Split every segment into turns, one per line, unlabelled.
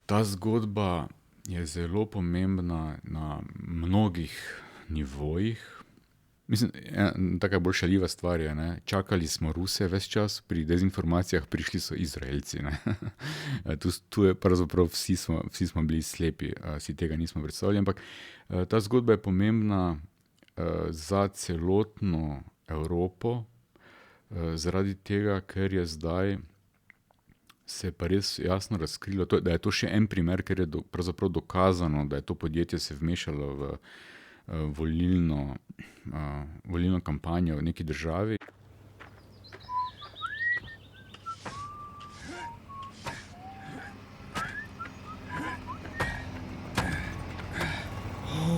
Ta zgodba je zelo pomembna na mnogih nivojih. Mislim, taka bolj šaljiva stvar je, ne? Čakali smo Ruse ves čas, pri dezinformacijah prišli so Izraelci. Ne? Tu je pravzaprav vsi smo bili slepi, si tega nismo predstavljali, ampak ta zgodba je pomembna za celotno Evropo, zaradi tega, ker je zdaj se pa res jasno razkrilo, da je to še en primer, ker je pravzaprav dokazano, da je to podjetje se vmešalo v volilno kampanjo v neki državi.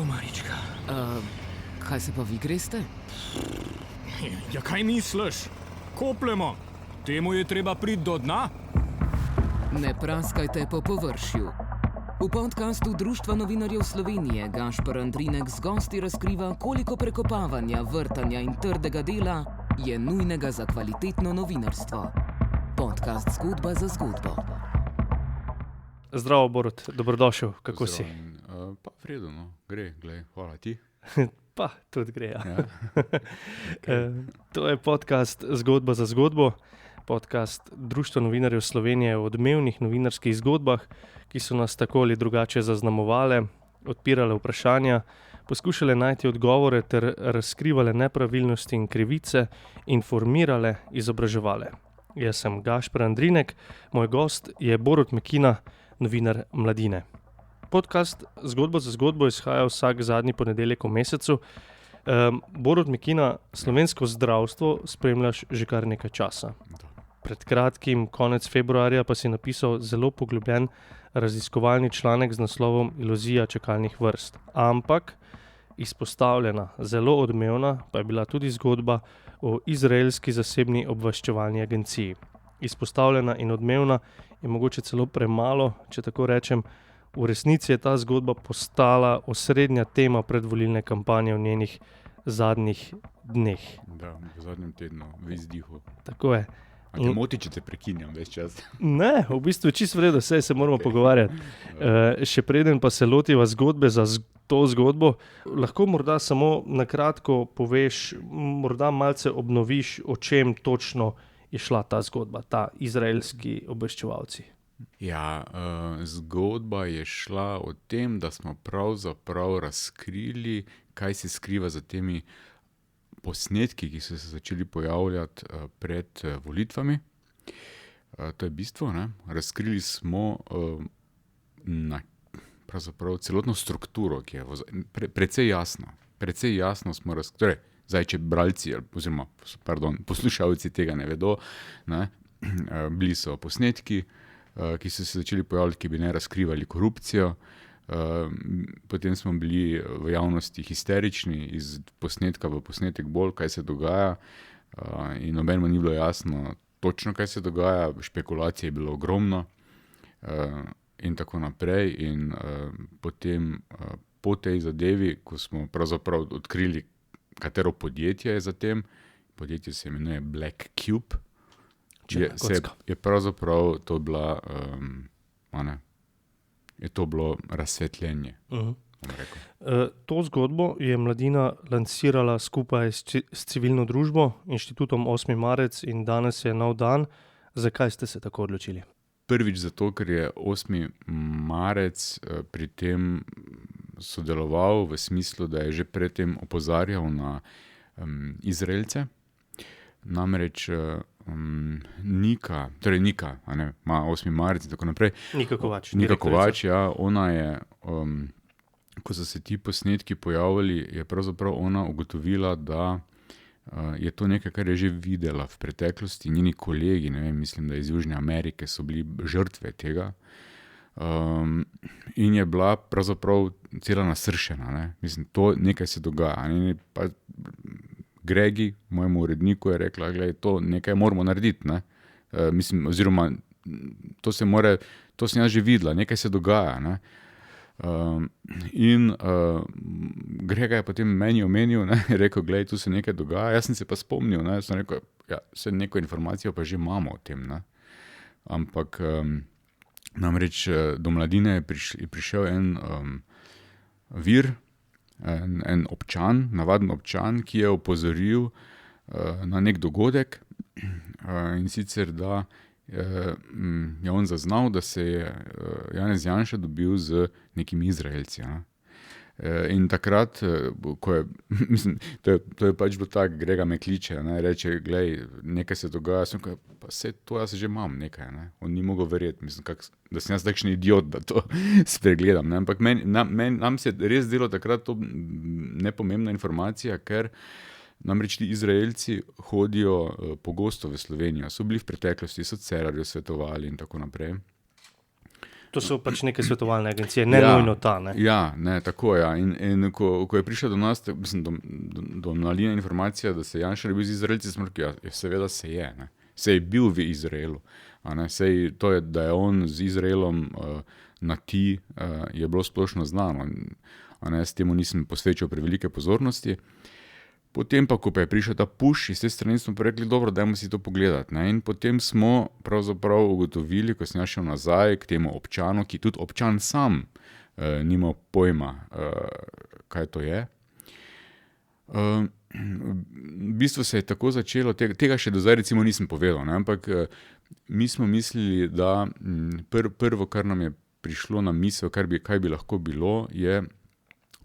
Marička.
Kaj se pa vi greste?
Ja, kaj misliš? Kopljemo. Temu je treba priti do dna.
Ne praskajte po površju. V podcastu Društva novinarjev Slovenije Gašper Andrinek z gosti razkriva, koliko prekopavanja, vrtanja in trdega dela je nujnega za kvalitetno novinarstvo. Podcast Zgodba za zgodbo.
Zdravo, Borut, dobrodošel, kako si?
Pa vredo, no. Gre, glej, hvala ti.
Pa, tudi gre, ja.
Okay.
To je podcast Zgodba za zgodbo, podcast Društva novinarjev Slovenije o odmevnih novinarskih zgodbah, ki so nas tako ali drugače zaznamovale, odpirale vprašanja, poskušale najti odgovore ter razkrivale nepravilnosti in krivice, informirale, izobraževale. Jaz sem Gašper Andrinek, moj gost je Borut Mekina, novinar Mladine. Podcast Zgodba za zgodbo izhaja vsak zadnji ponedeljek v mesecu. Borut Mekina, slovensko zdravstvo spremljaš že kar nekaj časa. Pred kratkim, konec februarja, pa si napisal zelo poglobljen raziskovalni članek z naslovom Iluzija čakalnih vrst. Ampak izpostavljena, zelo odmevna, pa je bila tudi zgodba o izraelski zasebni obveščevalni agenciji. Izpostavljena in odmevna je mogoče celo premalo, če tako rečem. V resnici je ta zgodba postala osrednja tema predvolilne kampanje v njenih zadnjih dneh.
Da, v zadnjem tednu, v izdihu.
Tako je.
A te moti, če te prekinjam ves čas?
Ne, v bistvu je čisto v redu, se moramo pogovarjati. Še preden pa se lotiva zgodbe za to zgodbo, lahko morda samo na kratko poveš, morda malce obnoviš, o čem točno je šla ta zgodba, ta izraelski obveščevalci.
Ja, zgodba je šla o tem, da smo pravzaprav razkrili, kaj se skriva za temi posnetki, ki so se začeli pojavljati pred volitvami. To je bistvo, ne? Razkrili smo pravzaprav celotno strukturo, ki je precej jasno. Precej jasno smo razkrili. Zdaj, če bralci, oziroma, poslušalci tega ne vedo, ne? Bili so posnetki, ki so se začeli pojavljati, ki bi ne razkrivali korupcijo. Potem smo bili v javnosti histerični, iz posnetka v posnetek bolj, kaj se dogaja, in nobenemu ni bilo jasno točno, kaj se dogaja, špekulacije je bilo ogromno in tako naprej. In potem po tej zadevi, ko smo pravzaprav odkrili, katero podjetje je za tem, podjetje se imenuje Black Cube, je pravzaprav to bila, je to bilo razsvetljenje.
To zgodbo je Mladina lansirala skupaj s civilno družbo, Inštitutom 8. marec, in danes je nov dan. Zakaj ste se tako odločili?
Prvič zato, ker je 8. marec pri tem sodeloval v smislu, da je že predtem opozarjal na Izraelce. Namreč Nika, ima 8. marec in tako naprej. Nika Kovač, ja, ona je, ko so se ti posnetki pojavili, je pravzaprav ona ugotovila, da je to nekaj, kar je že videla v preteklosti. Njeni kolegi, ne vem, mislim, da iz Južne Amerike so bili žrtve tega. In je bila pravzaprav cela nasršena, ne. Mislim, to nekaj se dogaja. Ne, pa Gregi, mojemu uredniku, je rekla, glej, to nekaj moramo narediti, ne. Mislim, oziroma, to sem jaz že videla, nekaj se dogaja, ne. In Grega je potem meni omenil, ne, je rekel, glej, tu se nekaj dogaja. Jaz sem se pa spomnil, ne, sem rekel, ja, vse neko informacijo pa že imamo o tem, ne. Ampak Namreč do Mladine je prišel en vir, en občan, navaden občan, ki je opozoril na nek dogodek, in sicer, da je on zaznal, da se je Janez Janša dobil z nekimi Izraelci. Ne? In takrat, ko je, mislim, to je pač bilo tako, Grega me kliče, ne, reče, glej, nekaj se dogaja, sem rekel, pa saj to jaz že imam nekaj, ne. On ni mogel verjeti, mislim, da sem jaz takšen idiot, da to spregledam, ne, ampak nam se je res delo takrat to nepomembna informacija, ker namreč ti Izraelci hodijo pogosto v Slovenijo, so bili v preteklosti, so Cerarju svetovali in tako naprej.
To so pač neke svetovalne agencije, ne nujno ta, ne?
Ja, ne, tako, ja. In ko je prišla do nas, mislim, do Mladine informacija, da se Janša ne bil z Izraelci, smo rekli, ja, seveda se je, ne. Se je bil v Izraelu, a ne, sej to je, da je on z Izraelom na ti, je bilo splošno znano, a ne, s temu nisem posvečal prevelike pozornosti. Potem pa, ko pa je prišel ta push iz te strani, smo pa rekli, dobro, dajmo si to pogledati, ne, in potem smo pravzaprav ugotovili, ko sem šel nazaj k temu občanu, ki tudi občan sam nima pojma, kaj to je. V bistvu se je tako začelo, tega še do zdaj recimo nisem povedal, ne, ampak mi smo mislili, da prvo, kar nam je prišlo na misel, kaj bi lahko bilo, je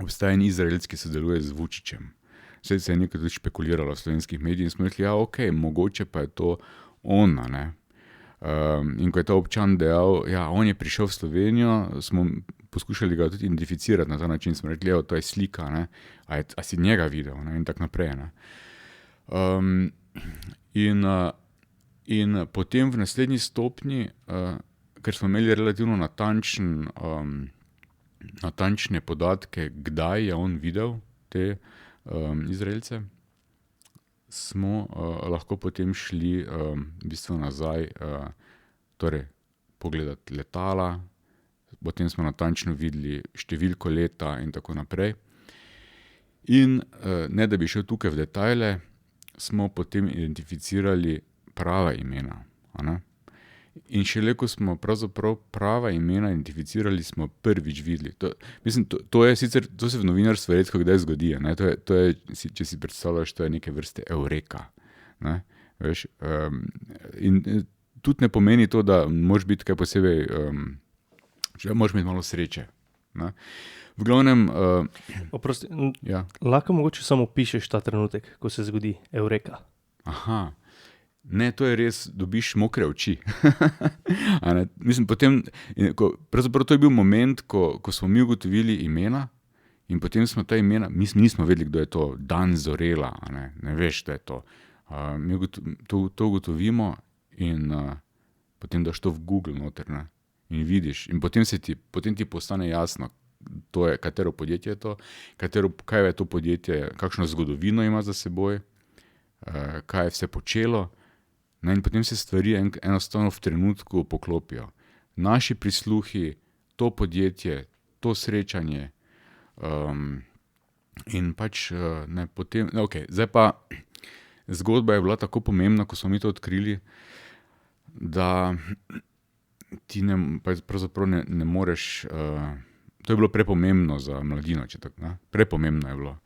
obstaja en Izraelec, ki sodeluje z Vučićem. Vse se je nekaj tudi špekuliralo v slovenskih medijih in smo rekli, ja, okej, mogoče pa je to ona, ne. In ko je ta občan dejal, ja, on je prišel v Slovenijo, smo poskušali ga tudi identificirati na ta način, smo rekli, to je slika, ne, a si njega videl, ne, in tak naprej, ne. In potem v naslednji stopnji, ker smo imeli relativno natančne podatke, kdaj je on videl te Izraelce, smo lahko potem šli v bistvu nazaj, torej pogledati letala, potem smo natančno videli številko leta in tako naprej. In ne da bi šel tukaj v detajle, smo potem identificirali prava imena, a ne. In šele, ko smo pravzaprav prava imena identificirali, smo prvič videli. To je sicer, to se v novinarstvu redko kdaj zgodi, ne? To je, če si predstavljaš, to je neke vrste eureka, ne? Veš, in tudi ne pomeni to, da moraš biti kaj posebej, moraš imeti malo sreče, ne? V glavnem...
Oprosti,
ja.
Lahko mogoče samo pišeš ta trenutek, ko se zgodi eureka.
Aha. Ne, to je res, dobiš mokre oči. A ne? Mislim, potem, pravzaprav to je bil moment, ko smo mi ugotovili imena in potem smo ta imena, mi nismo vedeli, kdo je to, Dan Zorela, a ne veš, da je to. Mi to ugotovimo in potem daš to v Google noter, ne, in vidiš. In potem ti postane jasno, to je, katero podjetje je to, kaj je to podjetje, kakšno zgodovino ima za seboj, kaj je vse počelo. No, in potem se stvari enostavno v trenutku poklopijo. Naši prisluhi, to podjetje, to srečanje in pač ne, potem, okej, zdaj pa zgodba je bila tako pomembna, ko smo mi to odkrili, da ti pravzaprav ne moreš, to je bilo prepomembno za Mladino, če tako, ne, prepomembno je bilo.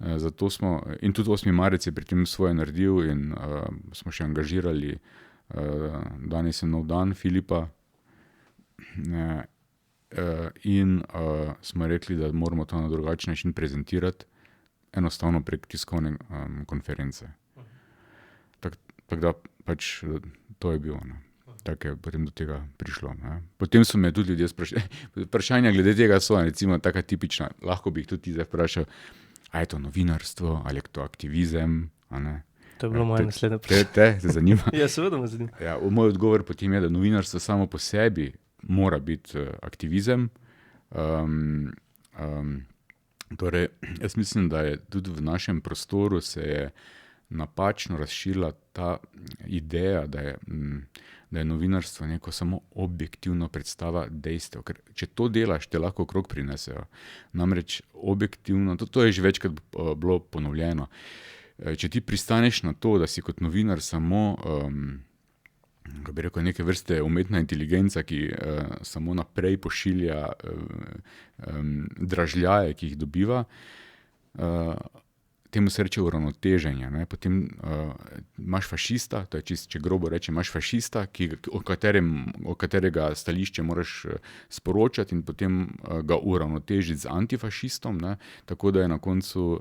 Zato smo, in tudi 8. marec je pri tem svoje naredil in smo še angažirali, danes je nov dan, Filipa, in smo rekli, da moramo to na drugačen način prezentirati, enostavno prek tiskovne konference. Tako da pač to je bilo, ne. Tako je potem do tega prišlo, ne. Potem so me tudi ljudje vprašanja glede tega so, recimo taka tipična, lahko bi jih tudi ti zdaj vprašal, a je to novinarstvo, ali je to aktivizem, a ne.
To je bilo moje naslednje vprašanje.
Te zanima?
Ja, seveda me zanima.
Ja, moj odgovor potem je, da novinarstvo samo po sebi mora biti aktivizem. Torej, jaz mislim, da je tudi v našem prostoru se je napačno razširila ta ideja, da je novinarstvo neko samo objektivno predstava dejstev. Ker če to delaš, te lahko okrog prinesejo. Namreč objektivno, to je že večkrat bilo ponovljeno, če ti pristaneš na to, da si kot novinar samo kako bi rekel, neke vrste umetna inteligenca, ki samo naprej pošilja dražljaje, ki jih dobiva. Temu se reče uravnoteženje. Ne? Potem imaš fašista, to je čisto, če grobo reče, imaš fašista, o katerega stališče moraš sporočati in potem ga uravnotežiti z antifašistom, ne? Tako da je na koncu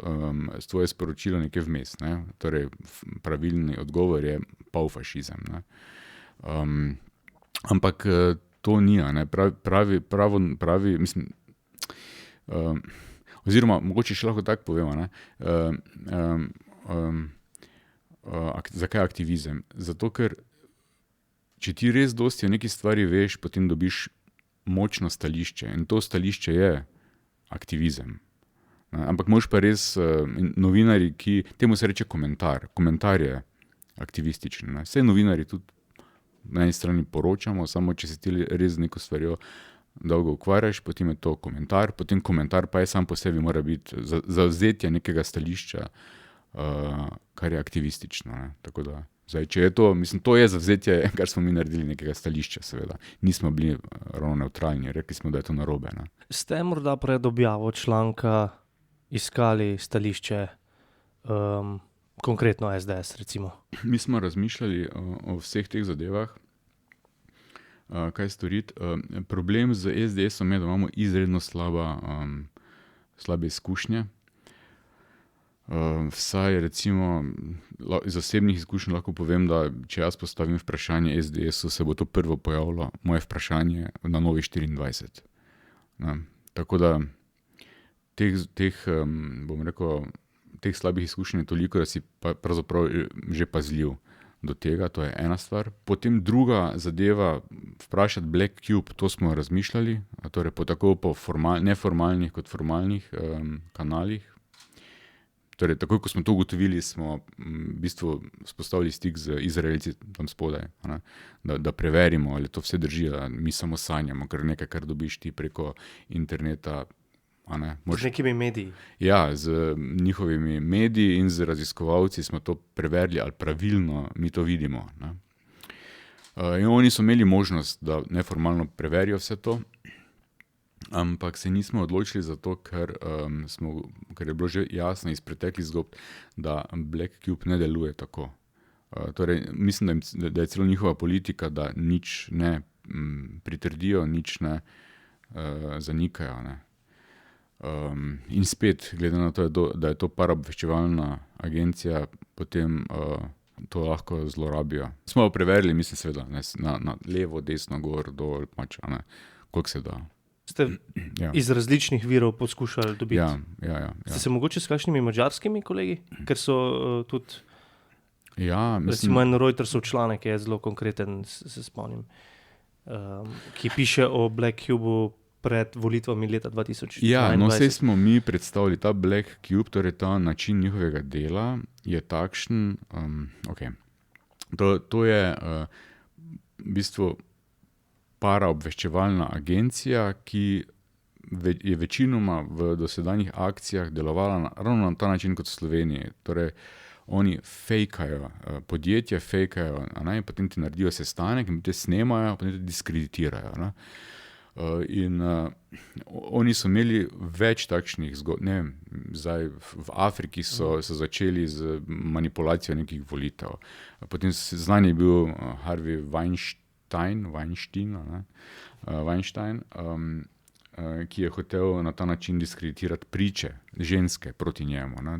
tvoje sporočilo nekaj vmes. Ne? Torej, pravilni odgovor je polfašizem. Ne? Ampak to ni, ne? pravi, mislim, oziroma, mogoče še lahko tako povemo, ne? Zakaj aktivizem? Zato, ker če ti res dosti o neki stvari veš, potem dobiš močno stališče in to stališče je aktivizem. Ne? Ampak moraš pa res, novinari, temu se reče komentar je aktivističen. Ne? Vse novinari tudi na eni strani poročamo, samo če se ti res z neko stvarjo dolgo ukvarjaš, potem je to komentar, potem komentar pa je sam po sebi mora biti zavzetje nekega stališča, kar je aktivistično. Ne? Tako da, zdaj, če je to, mislim, to je zavzetje, kar smo mi naredili nekega stališča, seveda. Nismo bili ravno neutralni, rekli smo, da je to narobe. Ne?
Ste morda pred objavo članka iskali stališče, konkretno SDS, recimo? Mi
smo razmišljali o vseh teh zadevah, kaj storiti. Problem z SDS-om je, da imamo izredno slabe izkušnje. Vsaj recimo iz osebnih izkušenj lahko povem, da če jaz postavim vprašanje SDS-u, se bo to prvo pojavilo moje vprašanje na Novi 24. Ne? Tako da bom rekel, teh slabih izkušenj je toliko, da si pravzaprav že pazljiv do tega, to je ena stvar. Potem druga zadeva, vprašati Black Cube, to smo razmišljali, torej tako po neformalnih kot formalnih kanalih. Torej, takoj, ko smo to ugotovili, smo v bistvu spostavili stik z Izraelci tam spodaj, da preverimo, ali to vse drži, mi samo sanjamo, ker nekaj, kar dobiš ti preko interneta.
Z nekimi mediji.
Ja, z njihovimi mediji in z raziskovalci smo to preverili, ali pravilno mi to vidimo. Ne? In oni so imeli možnost, da neformalno preverijo vse to, ampak se nismo odločili za to, ker je bilo že jasno iz preteklih zgodb, da Black Cube ne deluje tako. Torej, mislim, da je celo njihova politika, da nič ne pritrdijo, nič ne zanikajo. Ne? In spet, glede na to, da je to paraobveščevalna agencija, potem to lahko zlorabijo. Smo preverili, mislim seveda, na levo, desno, gor, dol, koliko se da.
Ste iz različnih virov poskušali dobiti?
Ja.
Ste se mogoče s kakšnimi madžarskimi kolegi? Ker so tudi, recimo en Reutersov članek je zelo konkreten, se spomnim, ki piše o Black Cube pred volitvami leta 2022.
Ja, no vse smo mi predstavili, ta Black Cube, torej ta način njihovega dela je takšen, to je v bistvu paraobveščevalna agencija, ki je večinoma v dosedanjih akcijah delovala ravno na ta način kot v Sloveniji. Torej, oni fejkajo, podjetja fejkajo, potem ti naredijo sestanek in te snemajo, potem te diskreditirajo. Ne? In oni so imeli več takšnih zgodb, ne vem, zdaj v Afriki so začeli z manipulacijo nekih volitev. Potem znan je bil Harvey Weinstein, ki je hotel na ta način diskreditirati priče, ženske proti njemu. Ne?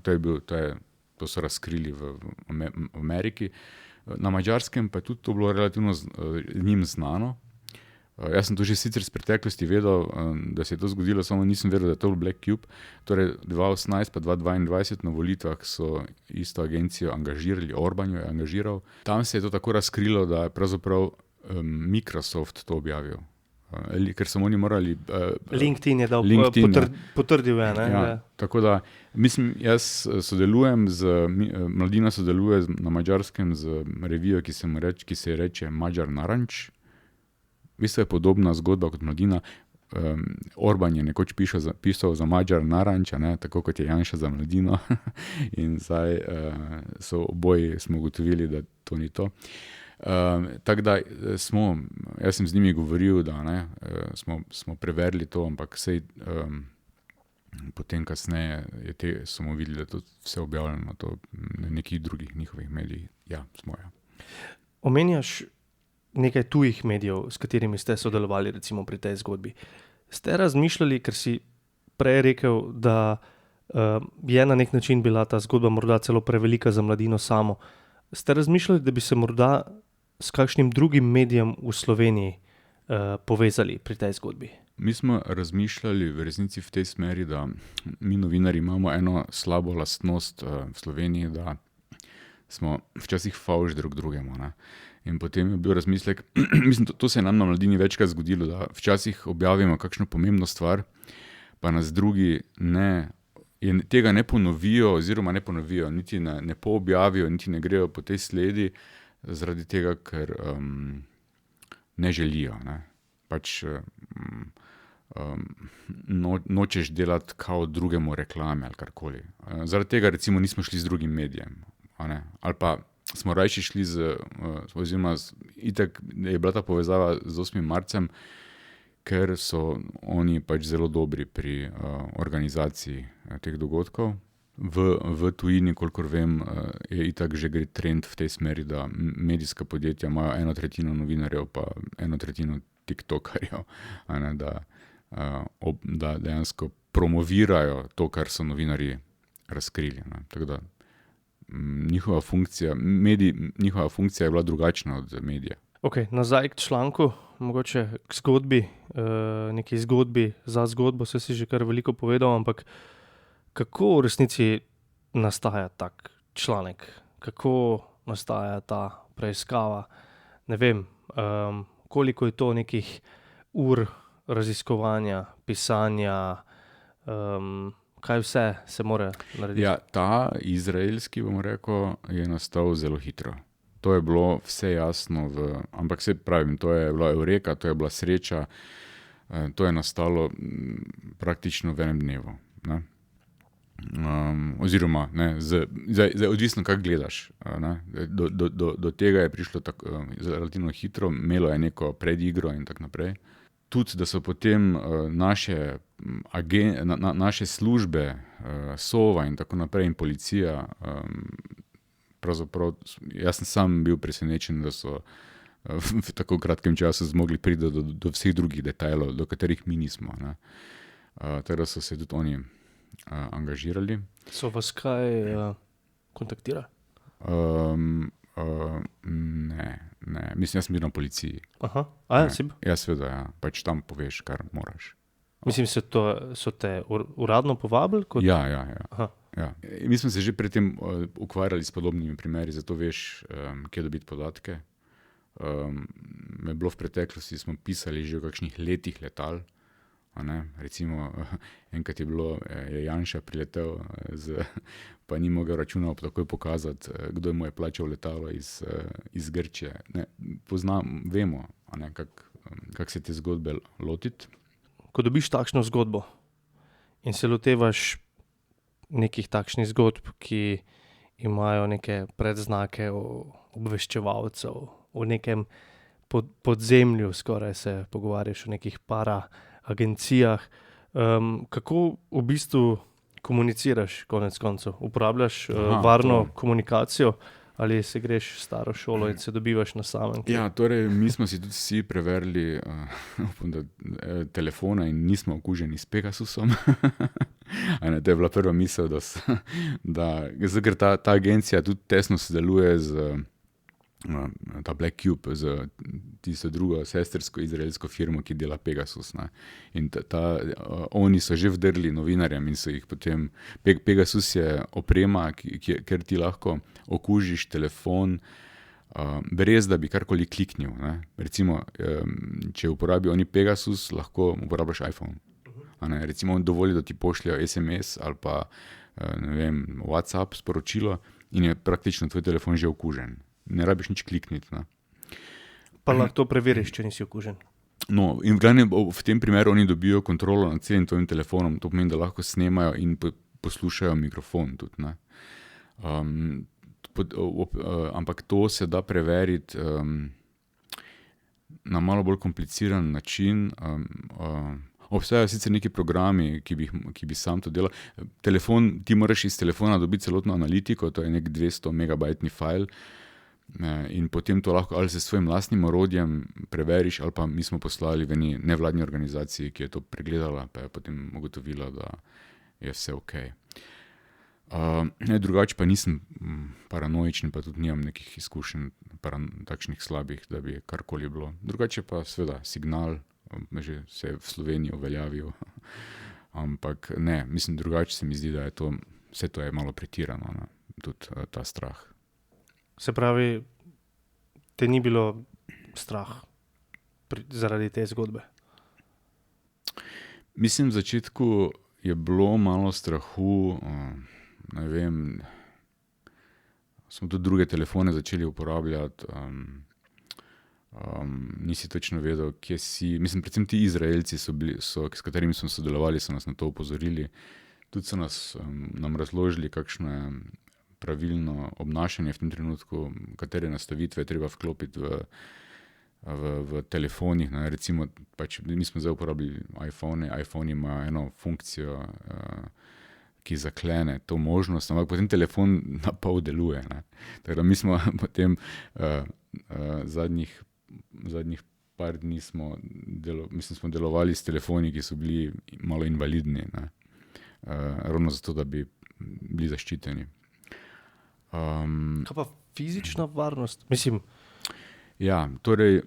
To so razkrili v Ameriki. Na Madžarskem pa je tudi to bilo relativno njim znano. Jaz sem to že sicer iz preteklosti vedel, da se je to zgodilo, samo nisem vedel, da je to Black Cube. Torej 2018 pa 2022 na volitvah so isto agencijo angažirali, Orban jo je angažiral. Tam se je to tako razkrilo, da je pravzaprav Microsoft to objavil. Ker so oni morali...
LinkedIn je dal, potrdil je.
Ja, tako da, mislim, jaz sodelujem Mladina sodeluje na Madžarskem z revijo, ki se reče Mađar Naranč. V bistvu je podobna zgodba kot Mladina. Orban je nekoč pisal za Mađar Naranč, tako kot je Janša za Mladino. In zdaj so oboji smo ugotovili, da to ni to. Tako da jaz sem z njimi govoril, da smo preverili to, ampak sej potem kasneje smo videli, da je to vse objavljeno na nekih drugih njihovih medijih. Ja, smo.
Omenjaš nekaj tujih medijev, s katerimi ste sodelovali recimo pri tej zgodbi. Ste razmišljali, ker si prej rekel, da je na nek način bila ta zgodba morda celo prevelika za mladino samo. Ste razmišljali, da bi se morda s kakšnim drugim medijem v Sloveniji povezali pri tej zgodbi?
Mi smo razmišljali v resnici v tej smeri, da mi novinarji imamo eno slabo lastnost v Sloveniji, da smo včasih favš drugemu. Ne? In potem je bil razmislek, mislim, to se je nam na Mladini večkrat zgodilo, da včasih objavimo kakšno pomembno stvar, pa nas drugi tega ne ponovijo, oziroma ne ponovijo, niti ne poobjavijo, niti ne grejo po tej sledi, zaradi tega, ker ne želijo. Ne? Pač nočeš delati kao drugemu reklame ali karkoli. Zaradi tega recimo nismo šli z drugim medijem. Ali pa smo rajši šli oziroma itak je bila ta povezava z 8. marcem, ker so oni pač zelo dobri pri organizaciji teh dogodkov. V tujini, kolikor vem, je itak že gre trend v tej smeri, da medijska podjetja imajo 1/3 novinarjev pa 1/3 tiktokarjev, da dejansko promovirajo to, kar so novinarji razkrili. Tako da njihova funkcija je bila drugačna od medija.
Ok, nazaj k članku, mogoče k zgodbi, neki zgodbi za zgodbo, se si že kar veliko povedal, ampak kako v resnici nastaja tak članek? Kako nastaja ta preiskava? Ne vem, koliko je to nekih ur raziskovanja, pisanja, kaj vse se mora narediti?
Ja, ta izraelski, bom rekel, je nastal zelo hitro. To je bilo vse jasno, ampak se pravim, to je bila eureka, to je bila sreča, to je nastalo praktično v enem dnevu. Ne? Oziroma, zdaj odvisno, kako gledaš. Do tega je prišlo relativno hitro, imelo je neko predigro in tako naprej. Tudi, da so potem naše službe, Sova in tako naprej in policija, pravzaprav, jaz sem sam bil presenečen, da so v tako kratkem času zmogli priti do vseh drugih detajlov, do katerih mi nismo. Tako da so se tudi oni angažirali.
So vas kaj kontaktirali?
Ne. Mislim, jaz sem bil na policiji.
Aha, si bil?
Ja, seveda, ja. Pač tam poveš, kar moraš.
Mislim, so te uradno povabili?
Ja. Mi smo se že predtem ukvarjali s podobnimi primeri, zato veš, kje dobiti podatke. Me bilo v preteklosti, smo pisali že o kakšnih letih letal. Recimo, enkrat je Janša priletel, pa ni mogel računa takoj pokazati, kdo mu je plačal letalo iz Grčije. Vemo, kako se te zgodbe lotiti.
Ko dobiš takšno zgodbo in se lotevaš nekih takšnih zgodb, ki imajo neke predznake obveščevalcev, v nekem podzemlju, skoraj se pogovarjaš o nekih agencijah. Kako v bistvu komuniciraš konec koncev? Uporabljaš varno komunikacijo ali se greš staro šolo in se dobivaš na samem?
Ja, torej mi smo si tudi vsi preverili telefone in nismo okuženi s Pegasusom. To je bila prva misel, ker ta agencija tudi tesno sodeluje z ta Black Cube, z tisto drugo sestrsko izraelsko firmo, ki dela Pegasus. In oni so že vdrli novinarjem in so jih potem... Pegasus je oprema, ker ti lahko okužiš telefon, brez da bi karkoli kliknil. Recimo, če uporabijo oni Pegasus, lahko uporabljaš iPhone. Recimo, on dovoli, da ti pošljajo SMS ali pa WhatsApp sporočilo in je praktično tvoj telefon že okužen. Ne rabiš nič klikniti.
Pa lahko to preveriš, če nisi okužen.
No, in v tem primeru oni dobijo kontrolo nad celim tvojim telefonom, to pomeni, da lahko snemajo in poslušajo mikrofon tudi. ampak to se da preveriti na malo bolj kompliciran način. Obstajajo sicer neki programi, ki bi sam to delal. Ti moraš iz telefona dobiti celotno analitiko, to je nek 200 megabajtni file, in potem to lahko ali se s svojim lastnim orodjem preveriš, ali pa mi smo poslali v nevladni organizaciji, ki je to pregledala, pa je potem ugotovila, da je vse okej. Drugače pa nisem paranoičen, pa tudi nimam nekih izkušenj takšnih slabih, da bi karkoli bilo. Drugače pa seveda signal že se je v Sloveniji uveljavil, ampak ne, mislim, drugače se mi zdi, da je to, vse to je malo pretirano, ne? Tudi ta strah.
Se pravi, te ni bilo strah zaradi te zgodbe?
Mislim, v začetku je bilo malo strahu, ne vem, smo tudi druge telefone začeli uporabljati, nisi točno vedel, kje si. Mislim, predvsem ti Izraelci s katerimi smo sodelovali, so nas na to opozorili. Tudi so nam razložili, kakšno je pravilno obnašanje v tem trenutku, katere nastavitve je treba vklopiti v telefonih. Ne. Recimo, mi smo zdaj uporabili iPhone ima eno funkcijo, ki zaklene to možnost, ampak potem telefon na pol deluje. Ne. Tako da mi smo potem zadnjih par dni smo delovali s telefoni, ki so bili malo invalidni, ne. Ravno zato, da bi bili zaščiteni.
Kaj pa fizična varnost? Mislim...
Ja, torej,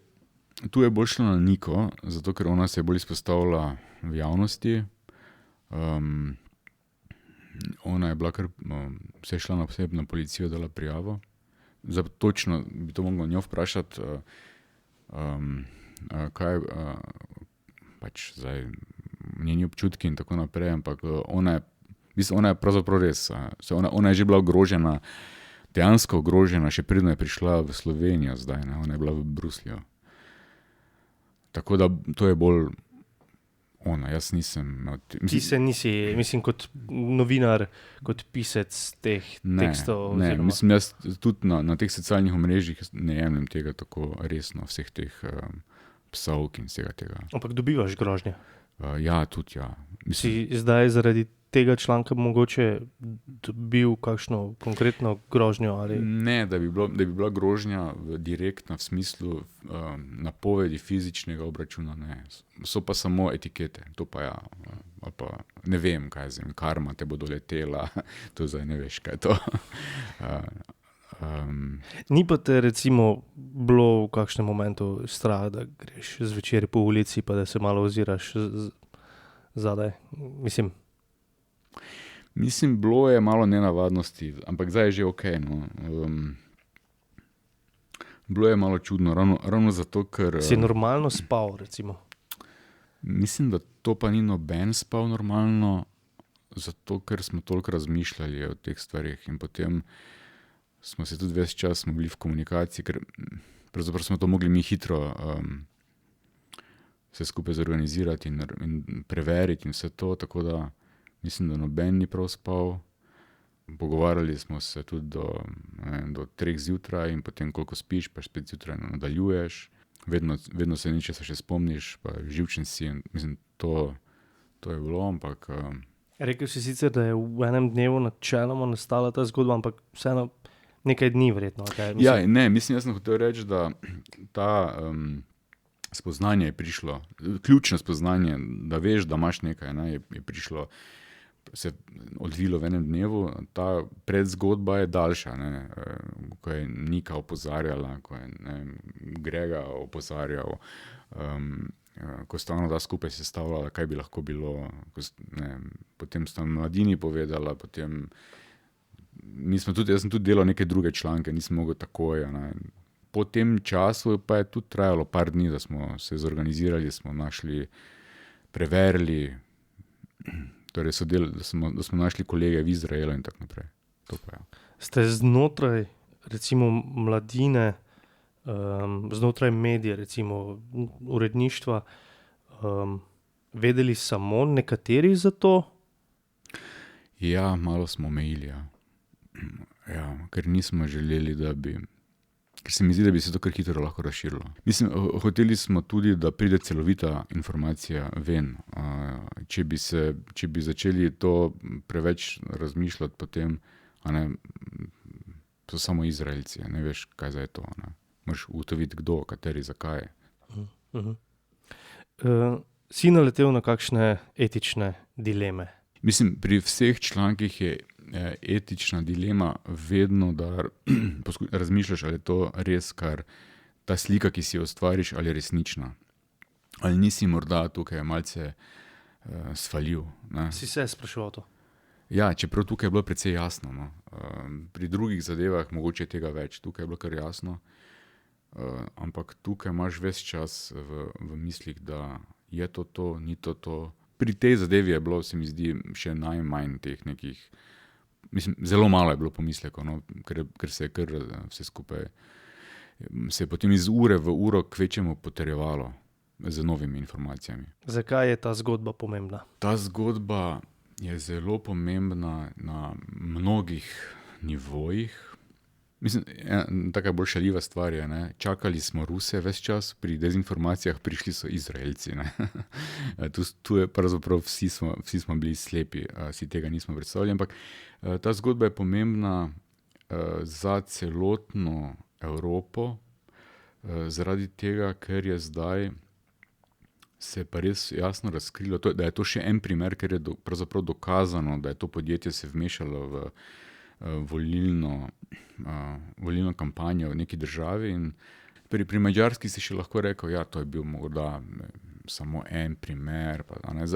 tu je bolj šlo na Niko, zato ker ona se je bolj izpostavila v javnosti. Ona je bila se je šla na policijo, dala prijavo. Zdaj točno bi to mogel njo vprašati, kaj zdaj njeni občutki in tako naprej, ampak ona je pravzaprav res, ona je že bila ogrožena, dejansko ogrožena, še predno je prišla v Slovenijo zdaj, ne, ona je bila v Bruslju. Tako da to je bolj ona, jaz nisem...
Ti se nisi, mislim, kot novinar, kot pisec teh tekstov?
Ne, mislim, jaz tudi na teh socialnih omrežjih ne jemljem tega tako resno, vseh teh psovk in vsega tega.
Ampak dobivaš grožnje?
Ja, tudi ja.
Si zdaj zaradi tega članka mogoče dobil kakšno konkretno grožnjo? Ali?
Ne, da bi bila grožnja direktna v smislu napovedi fizičnega obračuna, ne. So pa samo etikete, to pa ja. Ali pa ne vem, kaj je karma te bo doletela, to zdaj ne veš, kaj je to.
Ni pa te recimo bilo v kakšnem momentu strah, da greš zvečer po ulici, pa da se malo oziraš zadaj?
Mislim, bilo je malo nenavadnosti, ampak zdaj je že okej, no. Bilo je malo čudno, ravno zato, ker...
Si normalno spal, recimo?
Mislim, da to pa ni noben spal normalno, zato ker smo toliko razmišljali o teh stvarih in potem smo se tudi ves čas bili v komunikaciji, ker pravzaprav smo to mogli mi hitro vse skupaj zorganizirati in preveriti in vse to, tako da mislim, da noben ni prav spal. Pogovarjali smo se tudi do 3 zjutraj in potem koliko spiš, pa spet zjutraj nadaljuješ. Vedno se ničesa še spomniš, pa živčen si. Mislim, to je bilo, ampak...
Rekel si sicer, da je v enem dnevu načeloma nastala ta zgodba, ampak vseeno nekaj dni verjetno.
Ja, ne, mislim, jaz sem hotel reči, da ta spoznanje je prišlo, ključno spoznanje, da veš, da imaš nekaj, ne, je prišlo, se odvilo v enem dnevu. Ta predzgodba je daljša, ne, ko je Nika opozarjala, ko je Grega opozarjal, ko sta ona skupaj sestavljala, kaj bi lahko bilo, potem sta mladini povedala, potem jaz sem tudi delal neke druge članke, nisem mogel takoj. Ne. Po tem času pa je tudi trajalo par dni, da smo se zorganizirali, smo našli, preverili, torej da smo našli kolege v Izraelu in tako naprej. To pa, ja.
Ste znotraj recimo mladine, znotraj medije, recimo uredništva, vedeli samo nekateri za to?
Ja, malo smo omejili, ja. Ja, ker nismo želeli, ker se mi zdi, da bi se to kar hitro lahko razširilo. Mislim, hoteli smo tudi, da pride celovita informacija ven. Če bi začeli to preveč razmišljati, potem so samo Izraelci, ne veš, kaj za je to. Ne. Moraš ugotoviti, kdo, kateri, zakaj.
Si naletel na kakšne etične dileme?
Mislim, pri vseh člankih je etična dilema vedno, da razmišljaš, ali je to res, kar ta slika, ki si jo ustvariš, ali je resnična. Ali nisi morda tukaj malce svalil. Ne?
Si se spraševal to?
Ja, čeprav tukaj je bilo precej jasno. No. Pri drugih zadevah mogoče tega več, tukaj je bilo kar jasno. Ampak tukaj imaš ves čas v mislih, da je to, ni to. Pri tej zadevi je bilo, se mi zdi, še najmanj teh nekih, mislim, zelo malo je bilo pomislekov, no, ker se je kar vse skupaj, se je potem iz ure v uro kvečjemu potrjevalo z novimi informacijami.
Zakaj je ta zgodba pomembna?
Ta zgodba je zelo pomembna na mnogih nivojih. Mislim, taka bolj šaljiva stvar je, ne? Čakali smo Ruse ves čas, pri dezinformacijah prišli so Izraelci. Ne? Tu je pravzaprav vsi smo bili slepi, si tega nismo predstavljali, ampak ta zgodba je pomembna za celotno Evropo, zaradi tega, ker je zdaj se pa res jasno razkrilo, da je to še en primer, ker je pravzaprav dokazano, da je to podjetje se vmešalo v volilno kampanjo v neki državi in pri Madžarski si še lahko rekel, ja, to je bil morda samo en primer,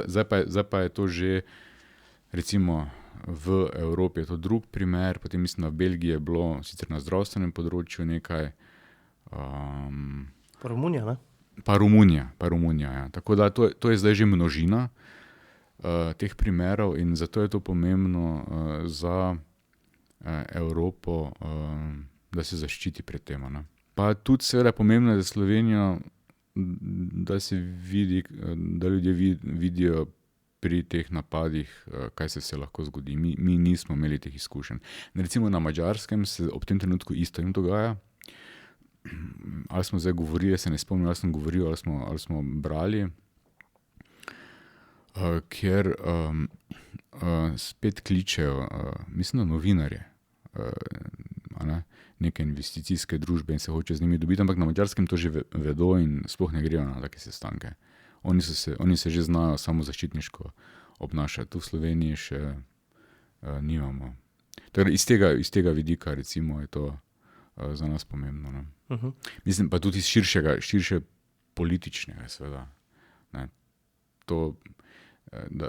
zdaj pa je to že recimo v Evropi je to drug primer, potem mislim, da v Belgiji je bilo sicer na zdravstvenem področju nekaj.
Pa Romunija, ne?
Pa Romunija, ja. Tako da to je zdaj že množina teh primerov in zato je to pomembno za Evropo, da se zaščiti pred tem. Ne? Pa tudi seveda pomembno je za Slovenijo, da se vidi, da ljudje vidijo pri teh napadih, kaj se lahko zgodi. Mi nismo imeli teh izkušenj. Recimo na Madžarskem se ob tem trenutku isto jim dogaja. Ali smo zdaj govorili, se ne spomnim, ali smo govorili, ali smo brali, ker spet kličejo, mislim, da novinarje, neke investicijske družbe in se hoče z njimi dobiti, ampak na Madžarskem to že vedo in sploh ne grejo na take sestanke. Oni se že znajo samozaščitniško obnašati. Tu v Sloveniji še nimamo. Torej, iz tega vidika recimo je to za nas pomembno. Ne? Mislim pa tudi iz širše političnega seveda. Ne? To,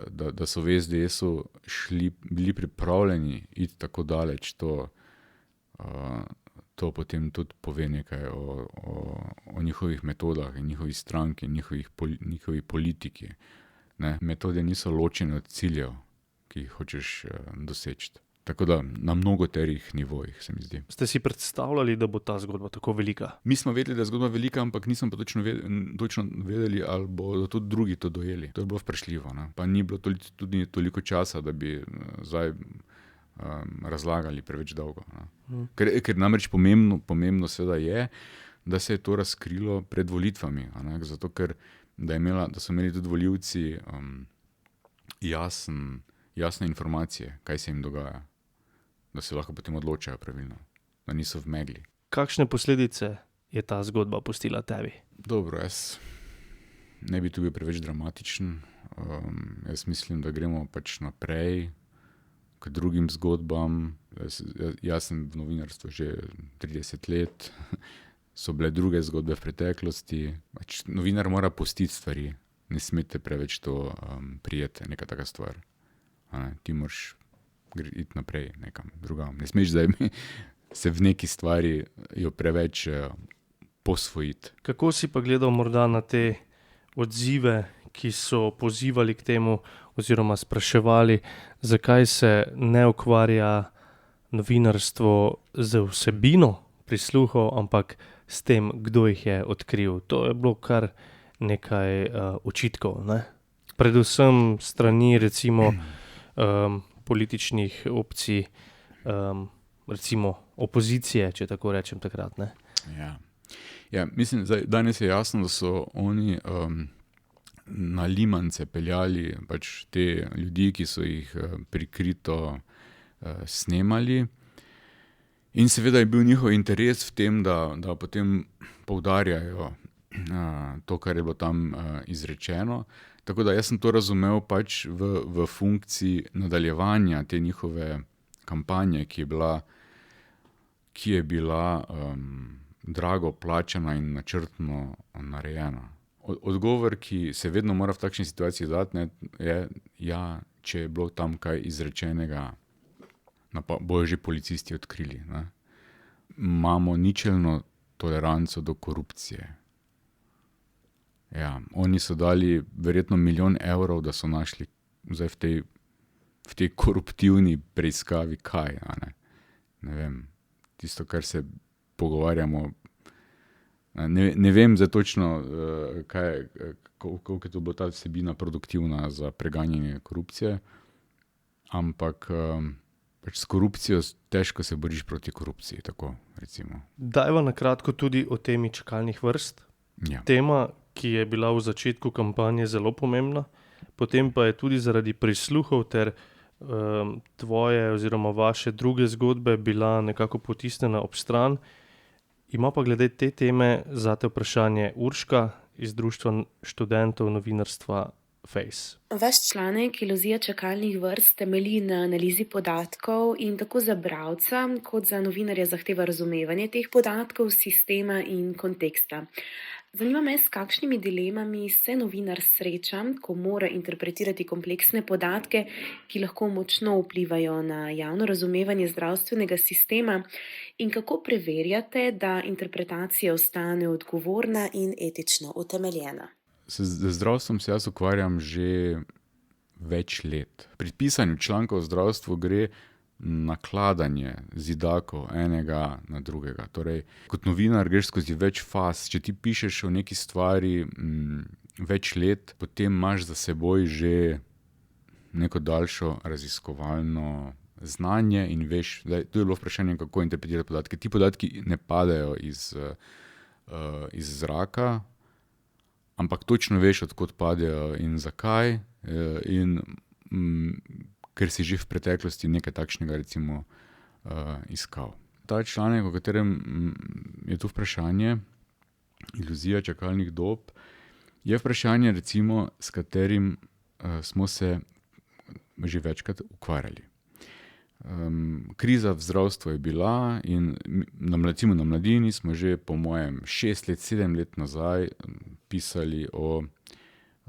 da so v SDS-u bili pripravljeni iti tako daleč, to potem tudi pove nekaj o njihovih metodah in njihovi stranki in njihovi politiki. Ne? Metode niso ločene od ciljev, ki jih hočeš doseči. Tako da na mnogoterih nivojih, se mi zdi.
Ste si predstavljali, da bo ta zgodba tako velika?
Mi smo vedeli, da je zgodba velika, ampak nismo pa točno vedeli, ali bodo tudi drugi to dojeli. To je bilo vprašljivo. Ne? Pa ni bilo tudi toliko časa, da bi zdaj razlagali preveč dolgo. Ker namreč pomembno seveda je, da se je to razkrilo pred volitvami. Zato, ker da so imeli tudi volivci jasne informacije, kaj se jim dogaja. Da se lahko potem odločajo pravilno, da niso v megli.
Kakšne posledice je ta zgodba pustila tebi?
Dobro, jaz ne bi tu bil preveč dramatičen. Jaz mislim, da gremo pač naprej k drugim zgodbam. Jaz sem v novinarstvu že 30 let, so bile druge zgodbe v preteklosti. Pač novinar mora pustiti stvari, ne smete preveč to prijeti, neka taka stvar. Ti moraš iti naprej nekam drugam. Ne smeš zdaj se v neki stvari jo preveč posvojiti.
Kako si pa gledal morda na te odzive, ki so pozivali k temu oziroma spraševali, zakaj se ne ukvarja novinarstvo z vsebino prisluhov, ampak s tem, kdo jih je odkril. To je bilo kar nekaj očitkov, ne? Predvsem strani recimo političnih opcij, recimo opozicije, če tako rečem takrat, ne?
Ja, mislim, danes je jasno, da so oni na limance peljali pač te ljudi, ki so jih prikrito snemali. In seveda je bil njihov interes v tem, da potem poudarjajo to, kar je bilo tam izrečeno. Tako da jaz sem to razumel pač v funkciji nadaljevanja te njihove kampanje, ki je bila drago plačana in načrtno narejena. Odgovor, ki se vedno mora v takšni situaciji dati, je, če je bilo tam kaj izrečenega, bojo že policisti odkrili. Ne? Imamo ničelno toleranco do korupcije. Ja, oni so dali verjetno 1 milijon evrov, da so našli zdaj v tej koruptivni preiskavi kaj. Ne vem, tisto, kar se pogovarjamo. Ne vem zdaj točno, koliko je to bila ta vsebina produktivna za preganjanje korupcije, ampak pač s korupcijo težko se boriš proti korupciji, tako recimo.
Dajva na kratko tudi o temi čakalnih vrst.
Ja.
Tema, ki je bila v začetku kampanje zelo pomembna, potem pa je tudi zaradi prisluhov ter tvoje oziroma vaše druge zgodbe bila nekako potisnjena ob stran. Ima pa glede te teme zate vprašanje Urška iz Društva študentov novinarstva Face.
Vaš članek Iluzija čakalnih vrst temelji na analizi podatkov in tako za bralca kot za novinarja zahteva razumevanje teh podatkov, sistema in konteksta. Zanima me, s kakšnimi dilemami se novinar sreča, ko mora interpretirati kompleksne podatke, ki lahko močno vplivajo na javno razumevanje zdravstvenega sistema, in kako preverjate, da interpretacija ostane odgovorna in etično utemeljena.
Z zdravstvom se jaz ukvarjam že več let. Pri pisanju člankov o zdravstvu gre nakladanje zidakov enega na drugega. Torej, kot novinar greš skozi več faz. Če ti pišeš o neki stvari več let, potem imaš za seboj že neko daljšo raziskovalno znanje in veš, da to je bilo vprašanje, kako interpretirati podatke. Ti podatki ne padajo iz zraka, ampak točno veš, od kod padejo in zakaj, in ker si že v preteklosti nekaj takšnega recimo iskal. Ta članek, o katerem je tu vprašanje, iluzija čakalnih dob, je vprašanje recimo, s katerim smo se že večkrat ukvarjali. Kriza v zdravstvu je bila in recimo na Mladini smo že po mojem 6 let, 7 let nazaj pisali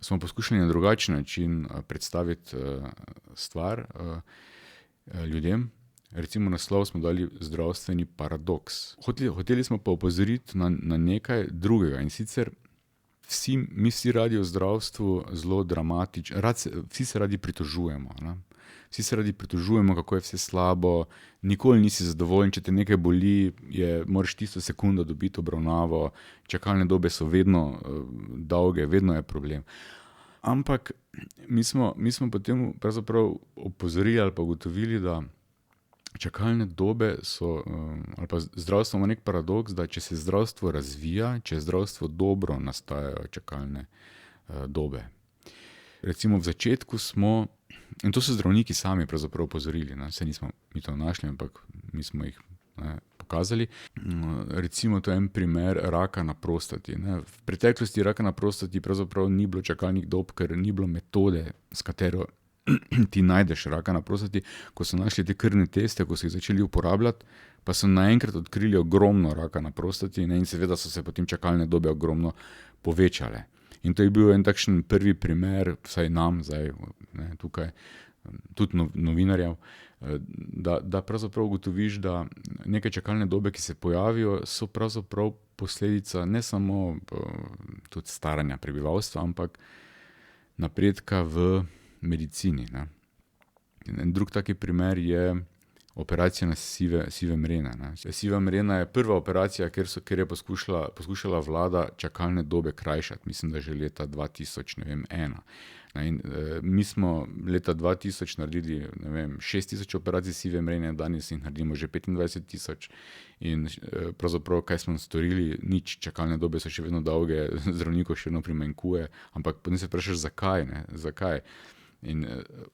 smo poskušali na drugačen način predstaviti stvar ljudem. Recimo naslov smo dali zdravstveni paradoks. Hoteli smo pa opozoriti na nekaj drugega, in sicer mi vsi radi o zdravstvu zelo dramatično, vsi se radi pritožujemo. Ne? Vsi se radi pritožujemo, kako je vse slabo, nikoli nisi zadovoljen, če te nekaj boli, moraš tisto sekundo dobiti obravnavo, čakalne dobe so vedno dolge, vedno je problem. Ampak mi smo potem pravzaprav opozorili ali pa ugotovili, da čakalne dobe so, ali pa zdravstvo ima nek paradoks, da če se zdravstvo razvija, če je zdravstvo dobro, nastajajo čakalne dobe. Recimo v začetku smo, in to so zdravniki sami pravzaprav opozorili, saj nismo mi to našli, ampak mi smo jih pokazali. Recimo to je en primer raka na prostati. V preteklosti raka na prostati pravzaprav ni bilo čakalnih dob, ker ni bilo metode, s katero ti najdeš raka na prostati. Ko so našli te krvne teste, ko so jih začeli uporabljati, pa so naenkrat odkrili ogromno raka na prostati, in seveda so se potem čakalne dobe ogromno povečale. In to je bil en takšen prvi primer, vsaj nam zdaj, tukaj, tudi novinarjev, da pravzaprav ugotoviš, da neke čakalne dobe, ki se pojavijo, so pravzaprav posledica ne samo tudi staranja prebivalstva, ampak napredka v medicini. En drug taki primer je operacija na sive mrene. Siva mrena je prva operacija, kjer je poskušala vlada čakalne dobe krajšati, mislim, da že leta 2001. In, mi smo leta 2000 naredili 6000 operacij sive mrene, danes jih naredimo že 25 000 in pravzaprav kaj smo storili, nič, čakalne dobe so še vedno dolge, zdravnikov še vedno primanjkuje, ampak potem se vprašaš, zakaj? In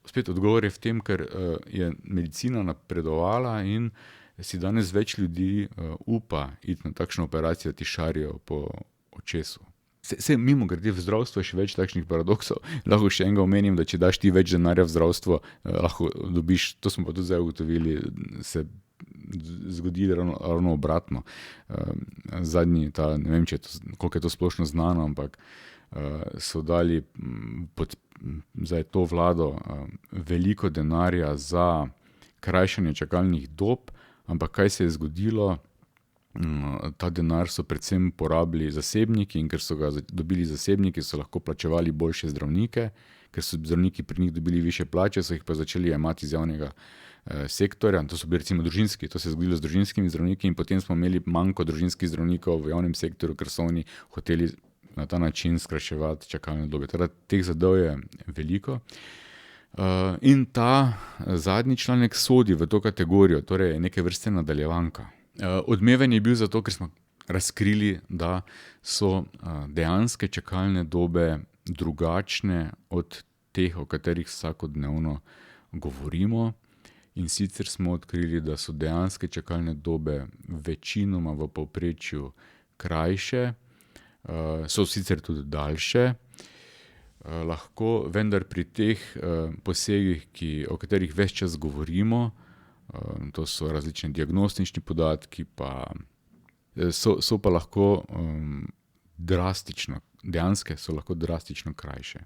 spet odgovor je v tem, ker je medicina napredovala in si danes več ljudi upa iti na takšno operacijo, da ti šarijo po očesu. Se mimo grede v zdravstvu je še več takšnih paradoksov. Lahko še enega omenim, da če daš ti več denarja v zdravstvo, lahko dobiš, to smo pa tudi zdaj ugotovili, se zgodi ravno obratno. Zadnji ta, ne vem, koliko je to splošno znano, ampak so dali pod zdaj to vlado veliko denarja za krajšanje čakalnih dob, ampak kaj se je zgodilo? Ta denar so predvsem porabili zasebniki in ker so ga dobili zasebniki, so lahko plačevali boljše zdravnike, ker so zdravniki pri njih dobili više plače, so jih pa začeli jemati iz javnega sektorja. To so bili recimo družinski, to se je zgodilo z družinskimi zdravniki in potem smo imeli manko družinskih zdravnikov v javnem sektorju, ker so oni hoteli na ta način skrajševati čakalne dobe. Teda teh zadev je veliko. In ta zadnji članek sodi v to kategorijo, torej neke vrste nadaljevanka. Odmeven je bil zato, ker smo razkrili, da so dejanske čakalne dobe drugačne od teh, o katerih vsakodnevno govorimo. In sicer smo odkrili, da so dejanske čakalne dobe večinoma v povprečju krajše, so sicer tudi daljše, lahko, vendar pri teh posegih, o katerih ves čas govorimo, to so različni diagnostični podatki, pa so pa lahko dejanske so lahko drastično krajše.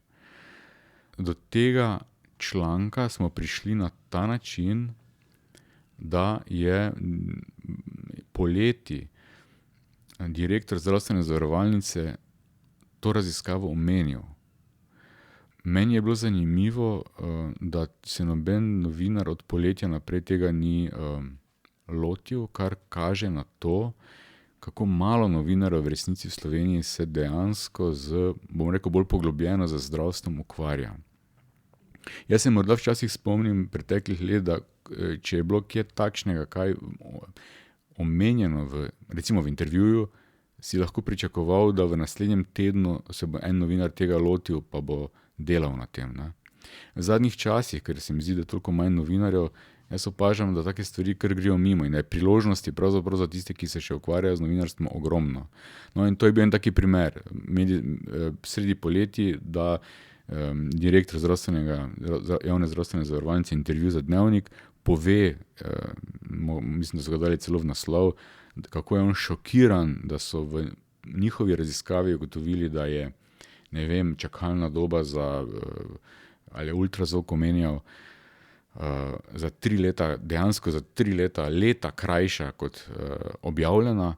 Do tega članka smo prišli na ta način, da je poleti direktor zdravstvene zavarovalnice to raziskavo omenil. Meni je bilo zanimivo, da se noben novinar od poletja naprej tega ni lotil, kar kaže na to, kako malo novinarjev v resnici v Sloveniji se dejansko bolj poglobljeno z zdravstvom ukvarja. Jaz se morda včasih spomnim preteklih let, da če je bilo kje takšnega kaj omenjeno recimo v intervjuju, si lahko pričakoval, da v naslednjem tednu se bo en novinar tega lotil, pa bo delal na tem. Ne? V zadnjih časih, ker se mi zdi, da toliko manj novinarjev, jaz opažam, da take stvari kar grejo mimo in da je priložnosti pravzaprav za tiste, ki se še ukvarjajo z novinarstvom, ogromno. No in to je bil en taki primer. Sredi poleti, da direktor javne zdravstvene zavarovalnice intervju za Dnevnik pove, mislim, da so ga dali celo v naslov, kako je on šokiran, da so v njihovi raziskavi ugotovili, da je, ne vem, čakalna doba ali ultrazvok omenjal za 3 leta, dejansko za 3 leta krajša kot objavljena,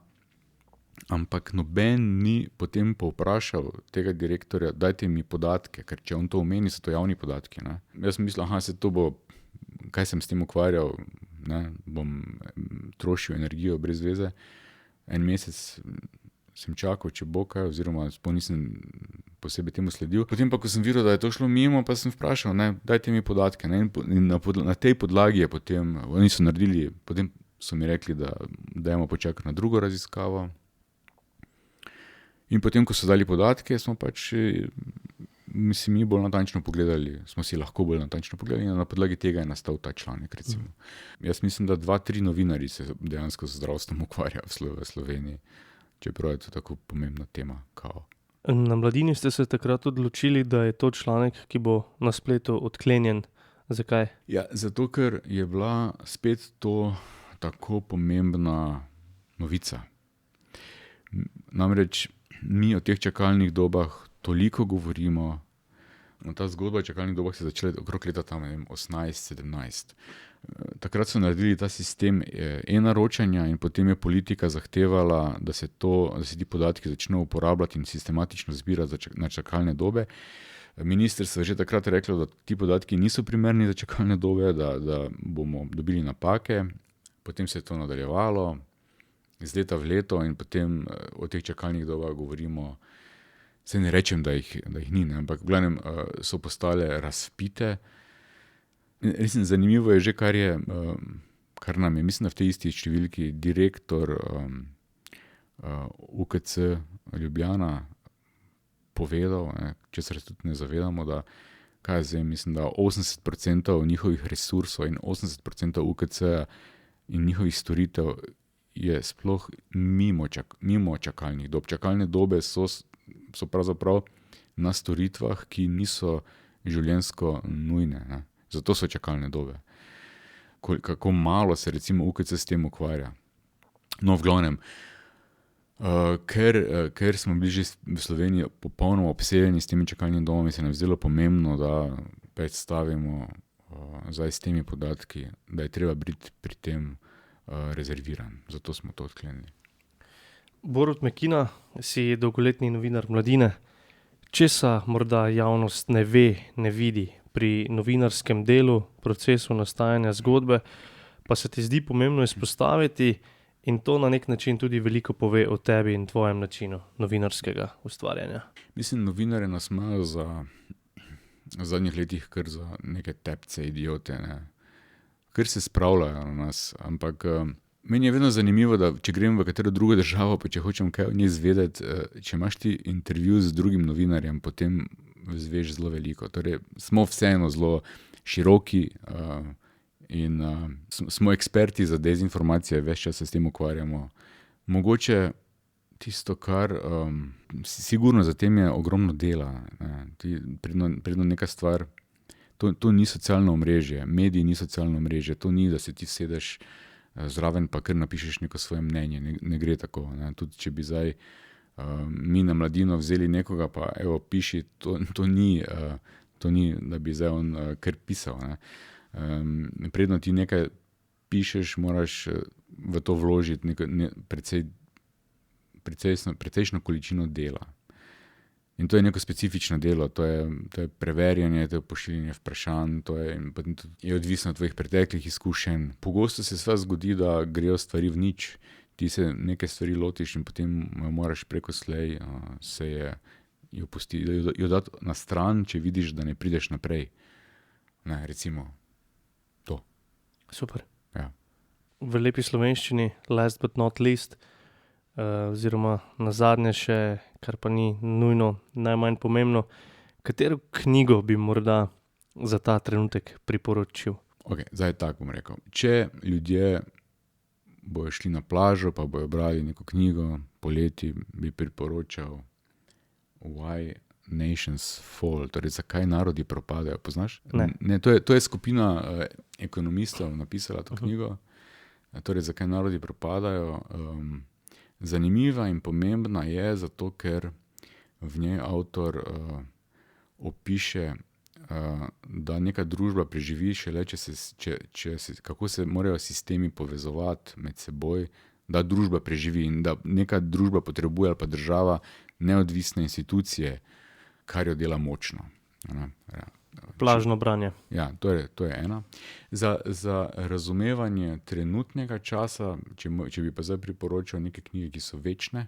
ampak noben ni potem povprašal tega direktorja, dajte mi podatke, ker če on to omeni, so to javni podatki. Ne? Jaz sem mislil, se to bo, kaj sem s tem ukvarjal, ne? Bom trošil energijo brez veze. En mesec sem čakal, če bo kaj, oziroma nisem posebej temu sledil. Potem pa, ko sem videl, da je to šlo mimo, pa sem vprašal, dajte mi podatke. Ne? In na tej podlagi je potem, oni so naredili, potem so mi rekli, da dajmo počakati na drugo raziskavo. In potem, ko so dali podatke, smo mi bolj natančno pogledali, smo si lahko bolj natančno pogledali in na podlagi tega je nastal ta članek, recimo. Jaz mislim, da 2-3 novinarji se dejansko z zdravstvom ukvarjajo v Sloveniji, čeprav je to tako pomembna tema.
Na Mladini ste se takrat odločili, da je to članek, ki bo na spletu odklenjen. Zakaj?
Ja, zato, ker je bila spet to tako pomembna novica. Namreč mi o teh čakalnih dobah toliko govorimo. Ta zgodba o čakalnih dobah se je začela okrog leta 18-17. Takrat so naredili ta sistem e-naročanja in potem je politika zahtevala, da se ti podatki začnejo uporabljati in sistematično zbirati na čakalne dobe. Ministrstvo je že takrat reklo, da ti podatki niso primerni za čakalne dobe, da bomo dobili napake. Potem se je to nadaljevalo iz leta v leto in potem o teh čakalnih dobah govorimo Se ne rečem, da jih ni, ne? Ampak v glavnem so postale razvpite. Resno, zanimivo je že, kar nam je, mislim, da v tej isti številki direktor UKC Ljubljana povedal, česar se tudi ne zavedamo, da mislim, da 80% njihovih resursov in 80% UKC-ja in njihovih storitev je sploh mimo čakalnih dob. Čakalne dobe so pravzaprav na storitvah, ki niso življenjsko nujne, ne? Zato so čakalne dobe. Kako malo se recimo UKC s tem ukvarja. No, v glavnem, ker smo bili že v Sloveniji popolnoma obsedeni s temi čakalnimi domami, se nam zdelo pomembno, da predstavimo zdaj s temi podatki, da je treba biti pri tem rezerviran. Zato smo to odklenili.
Borut Mekina, si dolgoletni novinar Mladine. Česa morda javnost ne ve, ne vidi pri novinarskem delu, procesu nastajanja zgodbe, pa se ti zdi pomembno izpostaviti in to na nek način tudi veliko pove o tebi in tvojem načinu novinarskega ustvarjanja? Mislim,
novinarje nas imajo v zadnjih letih kar za neke tepce, idiote, ne? Ker se spravljajo na nas, ampak meni je vedno zanimivo, da če grem v katero drugo državo, pa če hočem kaj o njej izvedeti, če imaš ti intervju z drugim novinarjem, potem zveš zelo veliko. Torej, smo vseeno zelo široki in smo eksperti za dezinformacije, ves čas se s tem ukvarjamo. Mogoče tisto, kar sigurno za tem je ogromno dela. Predno neka stvar, to ni socialno omrežje, mediji ni socialno omrežje, to ni, da se ti sedeš zraven pa kar napišeš neko svoje mnenje, ne gre tako. Ne. Tudi če bi zdaj mi na Mladino vzeli nekoga, pa evo piši, to ni, da bi zdaj on kar pisal. Ne. Predno ti nekaj pišeš, moraš v to vložiti precejšno količino dela. In to je neko specifično delo, to je preverjanje, to je pošiljanje vprašanj, to je odvisno od tvojih preteklih izkušenj. Pogosto se sva zgodi, da grejo stvari v nič, ti se neke stvari lotiš in potem moraš preko slej jo dati na stran, če vidiš, da ne prideš naprej. Ne, recimo to.
Super.
Ja.
V lepi slovenščini, last but not least, oziroma nazadnje še, kar pa ni nujno najmanj pomembno, katero knjigo bi morda za ta trenutek priporočil?
Ok, zdaj tako bom rekel. Če ljudje bojo šli na plažo, pa bojo brali neko knjigo, poleti bi priporočal Why Nations Fall, torej zakaj narodi propadajo, poznaš? Ne, to je skupina ekonomistov napisala to knjigo, torej zakaj narodi propadajo. Zanimiva in pomembna je zato, ker v njej avtor opiše, da neka družba preživi šele, kako se morajo sistemi povezovati med seboj, da družba preživi in da neka družba potrebuje ali pa država neodvisne institucije, kar jo dela močno.
Plažno branje.
Ja, to je ena. Za razumevanje trenutnega časa, če bi pa zdaj priporočal neke knjige, ki so večne,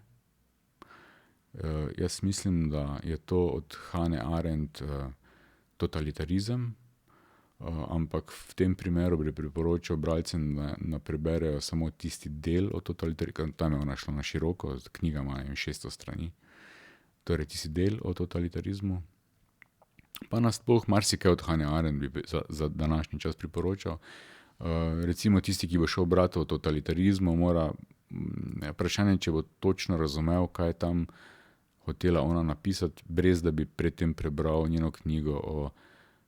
jaz mislim, da je to od Hannah Arendt Totalitarizem, ampak v tem primeru bi priporočal bralcem, da preberejo samo tisti del o totalitarizmu, tam je ona šla na široko, knjiga ima 600 strani, torej tisti del o totalitarizmu. Pa nasploh marsikaj od Hannah Arendt bi za današnji čas priporočal. Recimo tisti, ki bo šel brati o totalitarizmu, mora vprašanje, če bo točno razumel, kaj je tam hotela ona napisati, brez da bi predtem prebral njeno knjigo o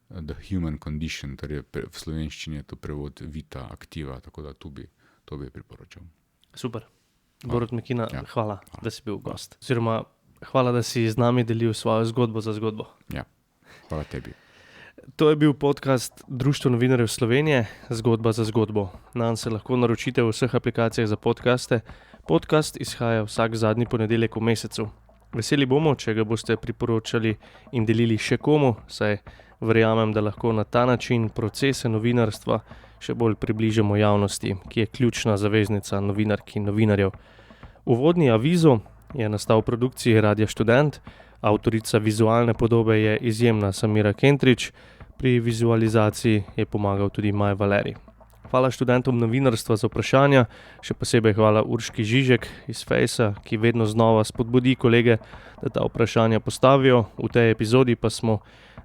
The Human Condition, torej v slovenščini je to prevod Vita Activa, tako da to bi priporočal.
Super. Borut Mekina, hvala, da si bil gost. Oziroma, hvala, da si z nami delil svojo zgodbo za zgodbo.
Ja. Hvala tebi.
To je bil podcast Društva novinarjev Slovenije, Zgodba za zgodbo. Nanj se lahko naročite v vseh aplikacijah za podcaste. Podcast izhaja vsak zadnji ponedeljek v mesecu. Veseli bomo, če ga boste priporočali in delili še komu, saj verjamem, da lahko na ta način procese novinarstva še bolj približamo javnosti, ki je ključna zaveznica novinark in novinarjev. Uvodni avizo je nastal v produkciji Radia Študent, Avtorica vizualne podobe je izjemna Samira Kentrić, pri vizualizaciji je pomagal tudi Maj Valerij. Hvala študentom novinarstva za vprašanja, še posebej hvala Urški Žižek iz Fejsa, ki vedno znova spodbudi kolege, da ta vprašanja postavijo. V tej epizodi pa smo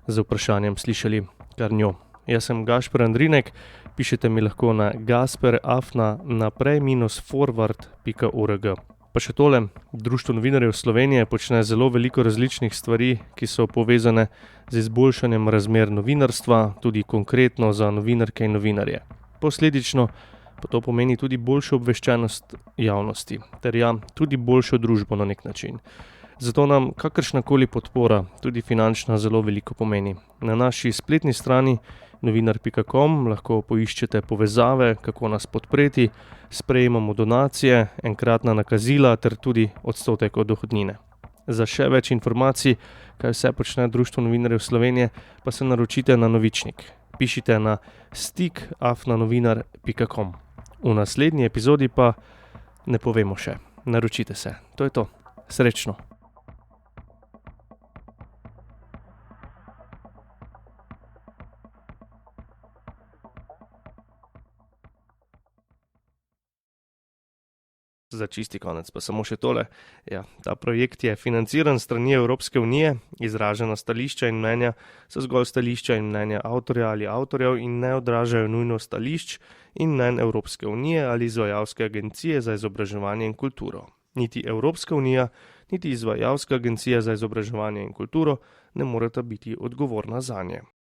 z vprašanjem slišali kar njo. Jaz sem Gašper Andrinek, pišete mi lahko na gasper@naprej-forward.org. Pa še tole, Društvo novinarjev Slovenije počne zelo veliko različnih stvari, ki so povezane z izboljšanjem razmer novinarstva, tudi konkretno za novinarke in novinarje. Posledično pa to pomeni tudi boljšo obveščenost javnosti, ter tudi boljšo družbo na nek način. Zato nam kakršnakoli podpora, tudi finančna, zelo veliko pomeni. Na naši spletni strani novinar.com lahko poiščete povezave, kako nas podpreti, sprejemamo donacije, enkratna nakazila ter tudi odstotek od dohodnine. Za še več informacij, kaj vse počne Društvo novinarjev Slovenije, pa se naročite na Novičnik. Pišite na stik@novinar.com. V naslednji epizodi pa ne povemo še. Naročite se. To je to. Srečno. Za čisti konec pa samo še tole. Ta projekt je financiran strani Evropske unije, izražena stališča in mnenja so zgolj stališča in mnenja avtorja ali avtorjev in ne odražajo nujno stališč in mnenj Evropske unije ali izvajalske agencije za izobraževanje in kulturo. Niti Evropska unija, niti izvajalska agencija za izobraževanje in kulturo ne moreta biti odgovorna zanje.